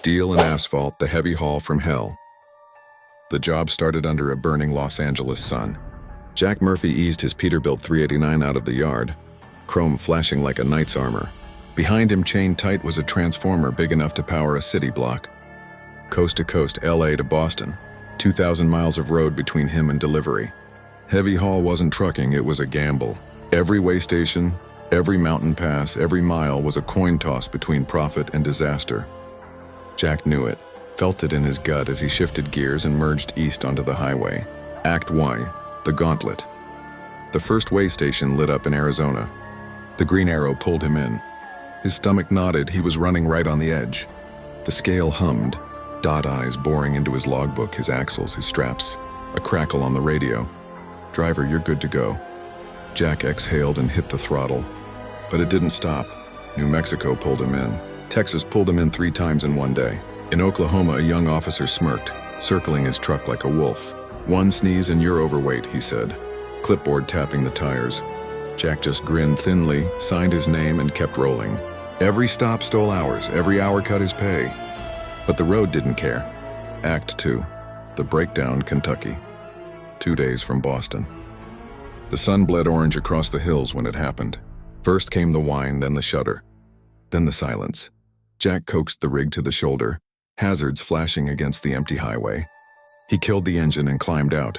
Steel and asphalt, the heavy haul from hell. The job started under a burning Los Angeles sun. Jack Murphy eased his Peterbilt 389 out of the yard, chrome flashing like a knight's armor. Behind him, chained tight, was a transformer big enough to power a city block. Coast to coast, LA to Boston, 2,000 miles of road between him and delivery. Heavy haul wasn't trucking, it was a gamble. Every way station, every mountain pass, every mile was a coin toss between profit and disaster. Jack knew it, felt it in his gut as he shifted gears and merged east onto the highway. Act Y, the gauntlet. The first way station lit up in Arizona. The green arrow pulled him in. His stomach nodded, he was running right on the edge. The scale hummed, dot eyes boring into his logbook, his axles, his straps. A crackle on the radio. "Driver, you're good to go." Jack exhaled and hit the throttle. But it didn't stop. New Mexico pulled him in. Texas pulled him in 3 times in one day. In Oklahoma, a young officer smirked, circling his truck like a wolf. "One sneeze and you're overweight," he said, clipboard tapping the tires. Jack just grinned thinly, signed his name, and kept rolling. Every stop stole hours, every hour cut his pay. But the road didn't care. Act 2, the breakdown, Kentucky. 2 days from Boston. The sun bled orange across the hills when it happened. First came the whine, then the shudder, then the silence. Jack coaxed the rig to the shoulder, hazards flashing against the empty highway. He killed the engine and climbed out,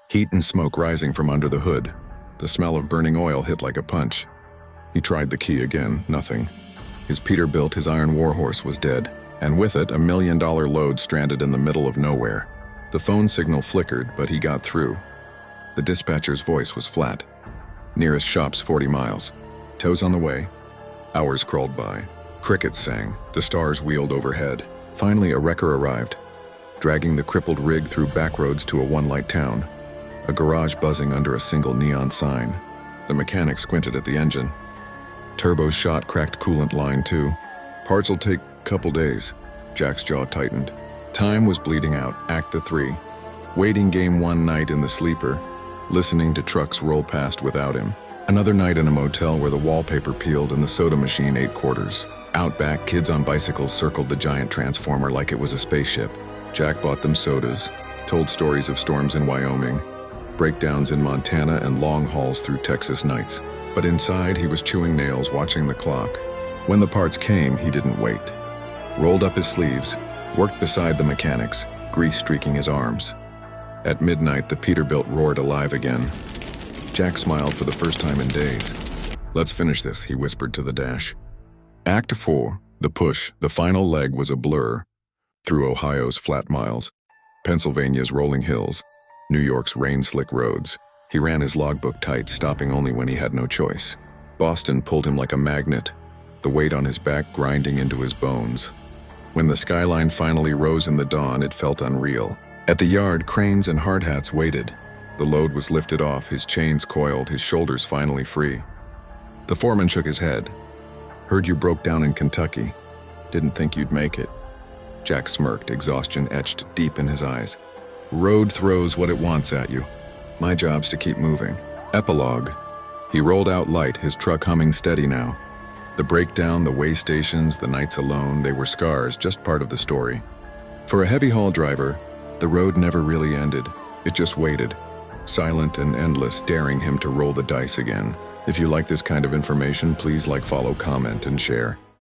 heat and smoke rising from under the hood. The smell of burning oil hit like a punch. He tried the key again, nothing. His Peterbilt, his iron warhorse, was dead, and with it, $1 million load stranded in the middle of nowhere. The phone signal flickered, but he got through. The dispatcher's voice was flat. Nearest shop's 40 miles. Tows on the way. Hours crawled by. Crickets sang. The stars wheeled overhead. Finally, a wrecker arrived, dragging the crippled rig through back roads to a one-light town. A garage buzzing under a single neon sign. The mechanic squinted at the engine. Turbo shot, cracked coolant line too. Parts will take a couple days. Jack's jaw tightened. Time was bleeding out. Act 3. Waiting game one night in the sleeper, listening to trucks roll past without him. Another night in a motel where the wallpaper peeled and the soda machine ate quarters. Out back, kids on bicycles circled the giant transformer like it was a spaceship. Jack bought them sodas, told stories of storms in Wyoming, breakdowns in Montana, and long hauls through Texas nights. But inside, he was chewing nails, watching the clock. When the parts came, he didn't wait. Rolled up his sleeves, worked beside the mechanics, grease streaking his arms. At midnight, the Peterbilt roared alive again. Jack smiled for the first time in days. "Let's finish this," he whispered to the dash. Act 4, the push, the final leg, was a blur. Through Ohio's flat miles, Pennsylvania's rolling hills, New York's rain-slick roads. He ran his logbook tight, stopping only when he had no choice. Boston pulled him like a magnet, the weight on his back grinding into his bones. When the skyline finally rose in the dawn, it felt unreal. At the yard, cranes and hard hats waited. The load was lifted off, his chains coiled, his shoulders finally free. The foreman shook his head. "Heard you broke down in Kentucky. Didn't think you'd make it." Jack smirked, exhaustion etched deep in his eyes. "Road throws what it wants at you. My job's to keep moving." Epilogue. He rolled out light, his truck humming steady now. The breakdown, the way stations, the nights alone, they were scars, just part of the story. For a heavy haul driver, the road never really ended. It just waited, silent and endless, daring him to roll the dice again. If you like this kind of information, please like, follow, comment, and share.